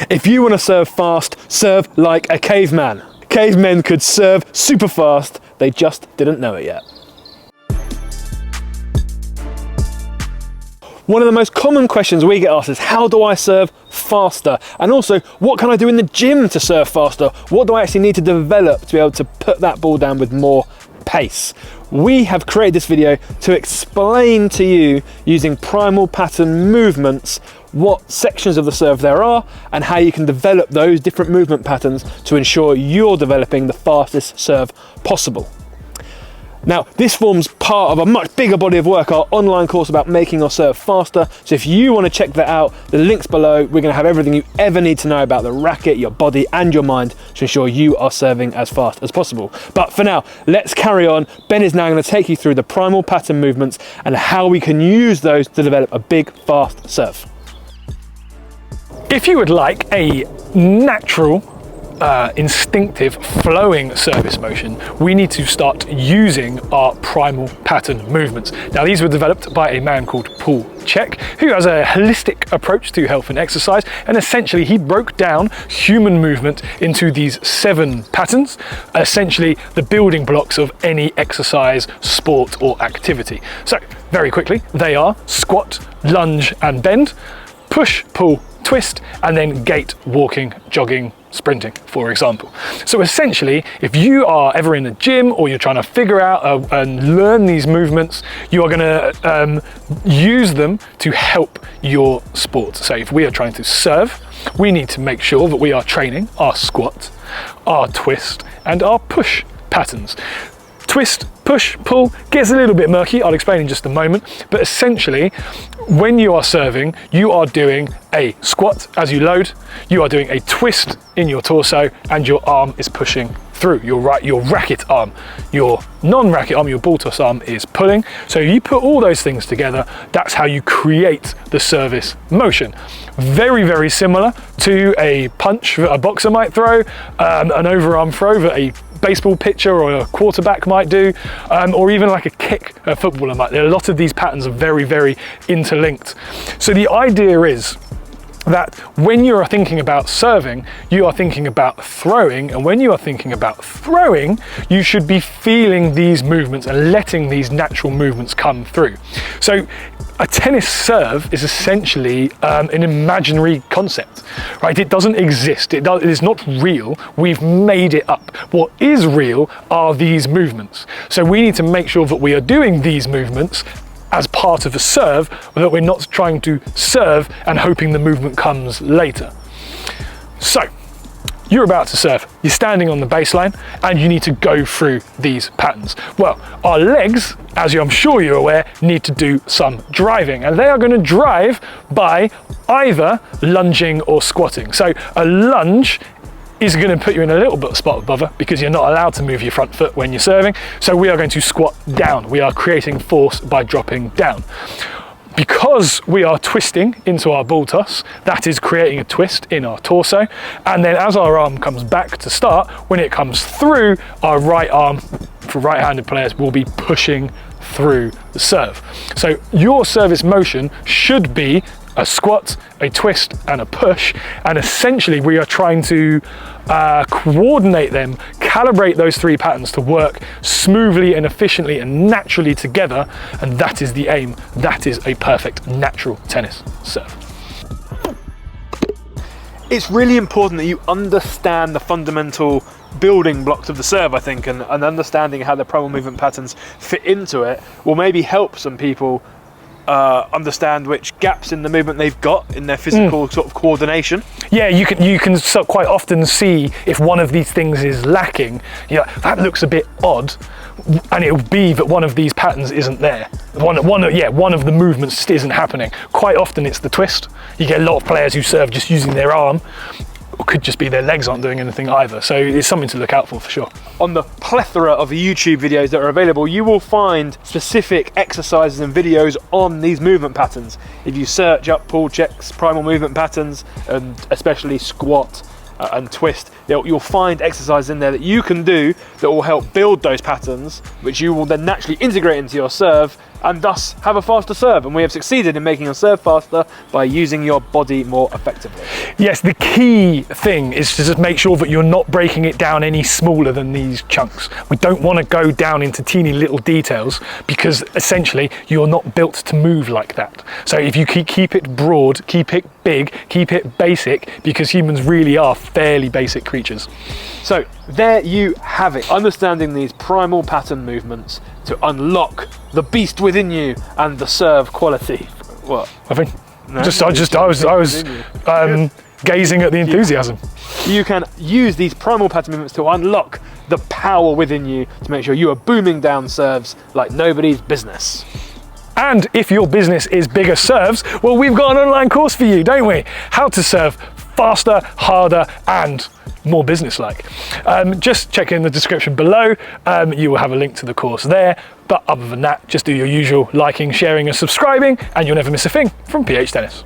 If you want to serve fast, serve like a caveman. Cavemen could serve super fast, they just didn't know it yet. One of the most common questions we get asked is, how do I serve faster? And also, what can I do in the gym to serve faster? What do I actually need to develop to be able to put that ball down with more pace? We have created this video to explain to you, using primal pattern movements, what sections of the serve there are and how you can develop those different movement patterns to ensure you're developing the fastest serve possible. Now, this forms part of a much bigger body of work, our online course about making your serve faster. So if you want to check that out, the link's below. We're going to have everything you ever need to know about the racket, your body and your mind to ensure you are serving as fast as possible. But for now, let's carry on. Ben is now going to take you through the primal pattern movements and how we can use those to develop a big, fast serve. If you would like a natural, instinctive flowing service motion, we need to start using our primal pattern movements. Now, these were developed by a man called Paul Chek, who has a holistic approach to health and exercise, and essentially he broke down human movement into these 7 patterns, essentially the building blocks of any exercise, sport or activity. So very quickly, they are squat, lunge and bend, push, pull, twist, and then gait, walking, jogging, sprinting, for example. So essentially, if you are ever in the gym or you're trying to figure out and learn these movements, you are going to use them to help your sport. So if we are trying to serve, we need to make sure that we are training our squat, our twist, and our push patterns. Twist, push, pull gets a little bit murky, I'll explain in just a moment, but essentially when you are serving, you are doing a squat as you load, you are doing a twist in your torso, and your arm is pushing through. Your racket arm, your non-racket arm, your ball toss arm is pulling. So you put all those things together, that's how you create the service motion. Very, very similar to a punch that a boxer might throw, an overarm throw that a baseball pitcher or a quarterback might do, or even like a kick a footballer might do. A lot of these patterns are very, very interlinked. So the idea is that when you are thinking about serving, you are thinking about throwing, and when you are thinking about throwing, you should be feeling these movements and letting these natural movements come through. So a tennis serve is essentially an imaginary concept, right? It doesn't exist, it is not real, we've made it up. What is real are these movements. So we need to make sure that we are doing these movements as part of a serve, that we're not trying to serve and hoping the movement comes later. So, you're about to serve, you're standing on the baseline, and you need to go through these patterns. Well, our legs, as I'm sure you're aware, need to do some driving, and they are going to drive by either lunging or squatting. So a lunge is going to put you in a little bit of spot of bother because you're not allowed to move your front foot when you're serving. So we are going to squat down. We are creating force by dropping down. Because we are twisting into our ball toss, that is creating a twist in our torso. And then as our arm comes back to start, when it comes through, our right arm, for right-handed players, will be pushing through the serve. So your service motion should be a squat, a twist and a push, and essentially we are trying to coordinate them, calibrate those 3 patterns to work smoothly and efficiently and naturally together, and that is the aim. That is a perfect natural tennis serve. It's really important that you understand the fundamental building blocks of the serve, I think, and understanding how the primal movement patterns fit into it will maybe help some people understand which gaps in the movement they've got in their physical sort of coordination. Yeah, you can so quite often see if one of these things is lacking. Yeah, that looks a bit odd, and it will be that one of these patterns isn't there. One of the movements isn't happening. Quite often it's the twist. You get a lot of players who serve just using their arm. Or could just be their legs aren't doing anything either. So it's something to look out for sure. On the plethora of YouTube videos that are available, you will find specific exercises and videos on these movement patterns. If you search up Paul Chek's primal movement patterns, and especially squat, and twist, you'll find exercises in there that you can do that will help build those patterns, which you will then naturally integrate into your serve and thus have a faster serve. And we have succeeded in making your serve faster by using your body more effectively. Yes, the key thing is to just make sure that you're not breaking it down any smaller than these chunks. We don't want to go down into teeny little details because essentially you're not built to move like that. So if you keep it broad, keep it big, keep it basic, because humans really are fairly basic creatures. So there you have it, understanding these primal pattern movements to unlock the beast within you and the serve quality. What? I think No, I was gazing at the enthusiasm. You can use these primal pattern movements to unlock the power within you to make sure you are booming down serves like nobody's business. And if your business is bigger serves, well, we've got an online course for you, don't we? How to serve faster, harder, and more business-like. Just check in the description below. You will have a link to the course there. But other than that, just do your usual liking, sharing, and subscribing, and you'll never miss a thing from PH Tennis.